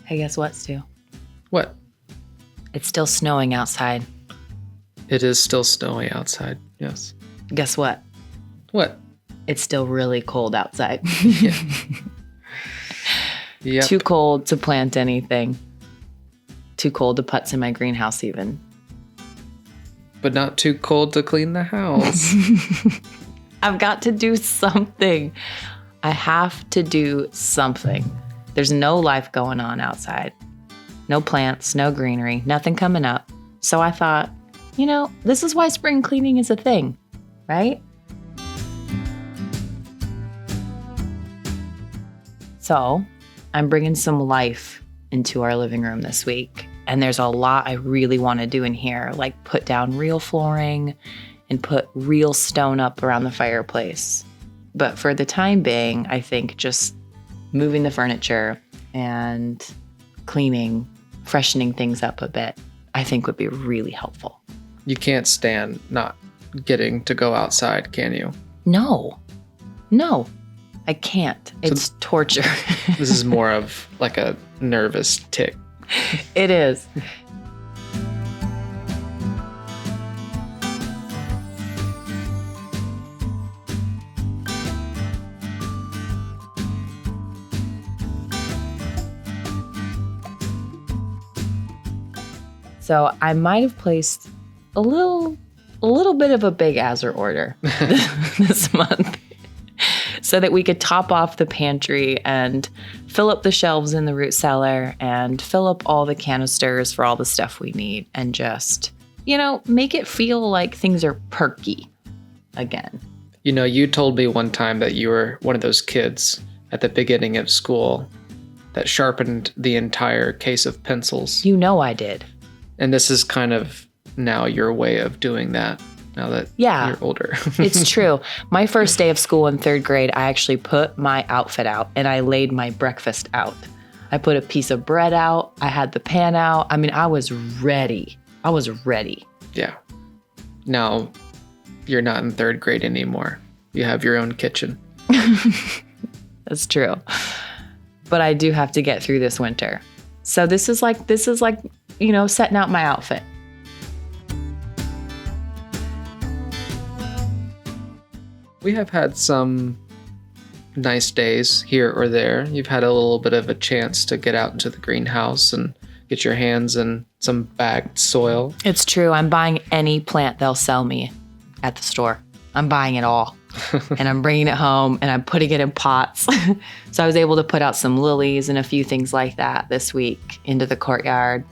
Hey, guess what, Stu? What? It's still snowing outside. It is still snowy outside, yes. Guess what? What? It's still really cold outside. Yep. Too cold to plant anything. Too cold to putz in my greenhouse even. But not too cold to clean the house. I've got to do something. I have to do something. There's no life going on outside. No plants, no greenery, nothing coming up. So I thought, this is why spring cleaning is a thing, right? So I'm bringing some life into our living room this week. And there's a lot I really want to do in here, like put down real flooring and put real stone up around the fireplace. But for the time being, I think just moving the furniture and cleaning, freshening things up a bit, I think would be really helpful. You can't stand not getting to go outside, can you? No, I can't. It's torture. This is more of like a nervous tick. It is. So I might have placed a little bit of a big Azure order this month so that we could top off the pantry and fill up the shelves in the root cellar and fill up all the canisters for all the stuff we need and just, make it feel like things are perky again. You told me one time that you were one of those kids at the beginning of school that sharpened the entire case of pencils. I did. And this is kind of now your way of doing that now that you're older. It's true. My first day of school in 3rd grade, I actually put my outfit out and I laid my breakfast out. I put a piece of bread out. I had the pan out. I mean, I was ready. Yeah. Now you're not in 3rd grade anymore. You have your own kitchen. That's true. But I do have to get through this winter. So this is like, setting out my outfit. We have had some nice days here or there. You've had a little bit of a chance to get out into the greenhouse and get your hands in some bagged soil. It's true. I'm buying any plant they'll sell me at the store. I'm buying it all. And I'm bringing it home and I'm putting it in pots. So I was able to put out some lilies and a few things like that this week into the courtyard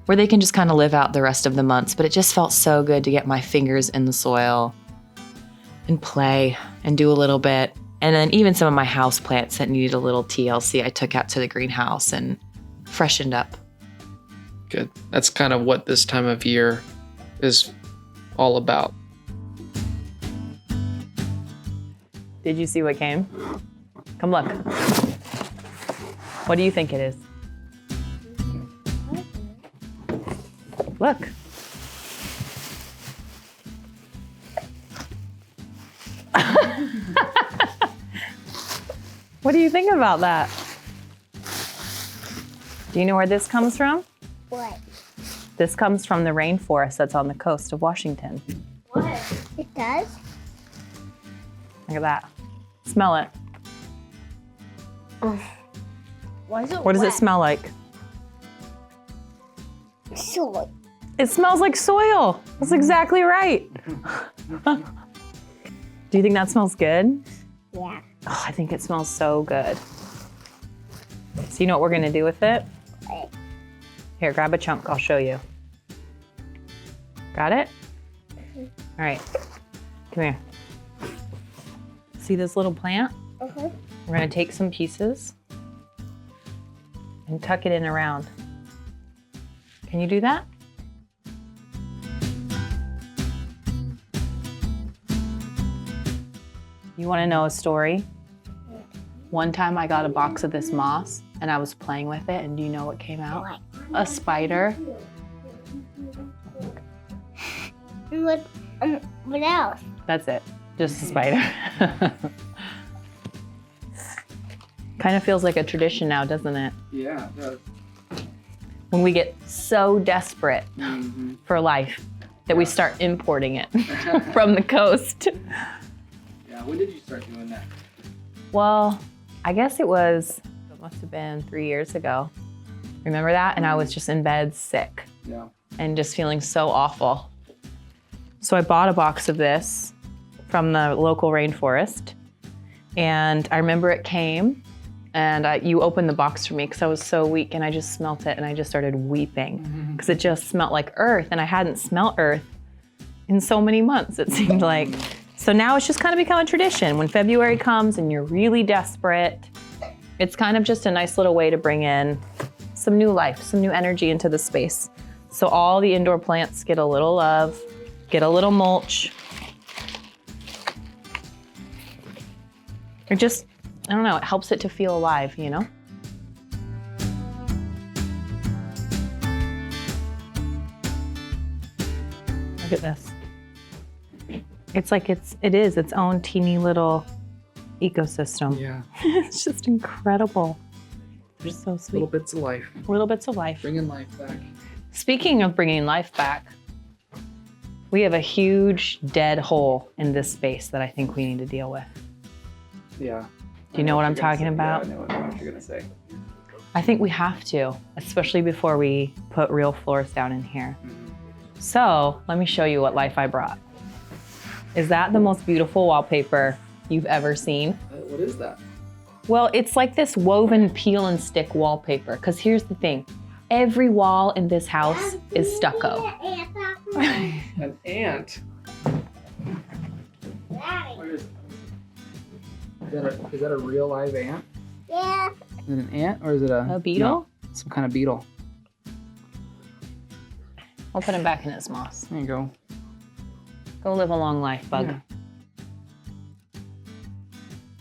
where they can just kind of live out the rest of the months. But it just felt so good to get my fingers in the soil and play and do a little bit. And then even some of my house plants that needed a little TLC, I took out to the greenhouse and freshened up. Good. That's kind of what this time of year is all about. Did you see what came? Come look. What do you think it is? Look. What do you think about that? Do you know where this comes from? What? This comes from the rainforest that's on the coast of Washington. What? It does? Look at that. Smell it. Why is it What does wet? it smell like? Soil. It smells like soil. That's exactly right. Do you think that smells good? Yeah. Oh, I think it smells so good. So you know what we're gonna do with it? What? Here, grab a chunk, I'll show you. Got it? All right, come here. See this little plant? Uh-huh. We're gonna take some pieces and tuck it in around. Can you do that? You wanna know a story? One time I got a box of this moss and I was playing with it, and do you know what came out? What? A spider. What else? That's it. Just a spider. Kind of feels like a tradition now, doesn't it? Yeah, it does. when we get so desperate for life that we start importing it from the coast. Yeah, when did you start doing that? Well, I guess it must have been 3 years ago. Remember that? And I was just in bed sick Yeah. and just feeling so awful. So I bought a box of this from the local rainforest. And I remember it came and you opened the box for me because I was so weak, and I just smelt it and I just started weeping because it just smelled like earth, and I hadn't smelt earth in so many months, it seemed like. So now it's just kind of become a tradition. When February comes and you're really desperate, it's kind of just a nice little way to bring in some new life, some new energy into the space. So all the indoor plants get a little love, get a little mulch. It just, I don't know, it helps it to feel alive, you know? Look at this. It's like it is its own teeny little ecosystem. Yeah. It's just incredible. They're so sweet. Little bits of life. Little bits of life. Bringing life back. Speaking of bringing life back, we have a huge dead hole in this space that I think we need to deal with. Yeah. Do you know what I'm talking about? Yeah, I know what you're gonna say. I think we have to, especially before we put real floors down in here. So let me show you what life I brought. Is that the most beautiful wallpaper you've ever seen? What is that? Well, it's like this woven peel and stick wallpaper, because here's the thing. Every wall in this house is stucco. An ant. Daddy. Where is it? Is that a real live ant? Yeah. Is it an ant or is it A beetle? No, some kind of beetle. We'll put him back in his moss. There you go. Go live a long life, bug. Yeah.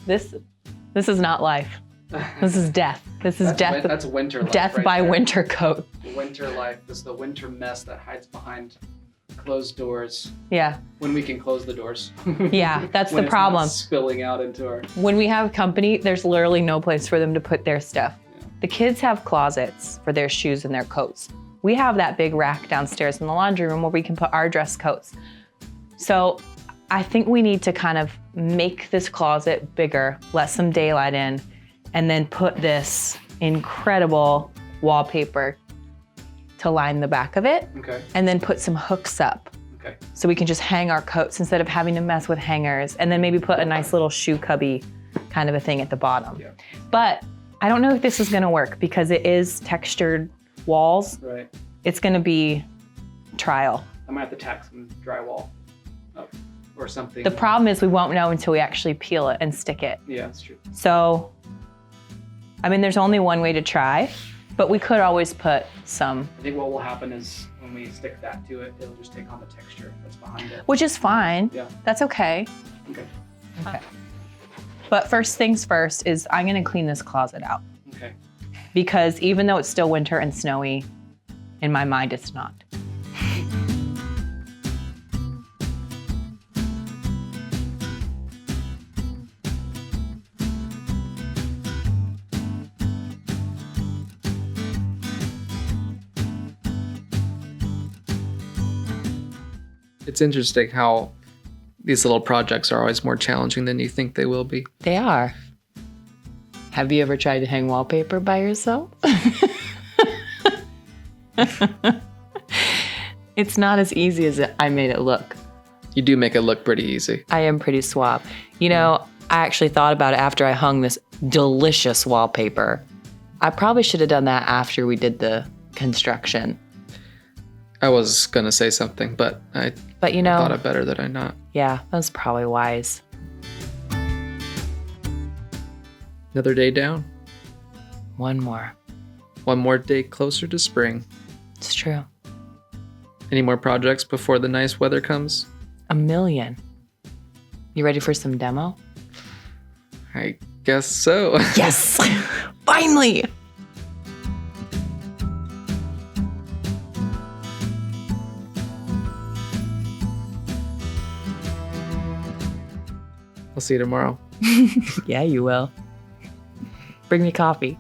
This is not life. This is death. This is death. That's winter life. Death right by there. winter coat. Winter life. This is the winter mess that hides behind closed doors Yeah, when we can close the doors. yeah, that's When the it's not problem. spilling out into our. When we have company, there's literally no place for them to put their stuff. Yeah. The kids have closets for their shoes and their coats. We have that big rack downstairs in the laundry room where we can put our dress coats. So I think we need to kind of make this closet bigger, let some daylight in, and then put this incredible wallpaper to line the back of it, Okay. and then put some hooks up Okay. so we can just hang our coats instead of having to mess with hangers, and then maybe put a nice little shoe cubby kind of a thing at the bottom. Yeah. But I don't know if this is gonna work because it is textured walls. Right. It's gonna be trial. I might have to tack some drywall up or something. The problem is we won't know until we actually peel it and stick it. Yeah, that's true. So, I mean, there's only one way to try, but we could always put some, I think what will happen is when we stick that to it, it'll just take on the texture that's behind it. which is fine. Yeah. That's okay. Okay. Okay. But first things first is I'm gonna clean this closet out Okay. because even though it's still winter and snowy, in my mind it's not. It's interesting how these little projects are always more challenging than you think they will be. They are. Have you ever tried to hang wallpaper by yourself? It's not as easy as I made it look. You do make it look pretty easy. I am pretty suave. You know, I actually thought about it after I hung this delicious wallpaper. I probably should have done that after we did the construction. I was gonna say something, but I But you thought know, it better that I not. yeah, that was probably wise. Another day down. One more. One more day closer to spring. It's true. Any more projects before the nice weather comes? 1,000,000. You ready for some demo? I guess so. Yes! Finally! I'll see you tomorrow. Yeah, you will. Bring me coffee.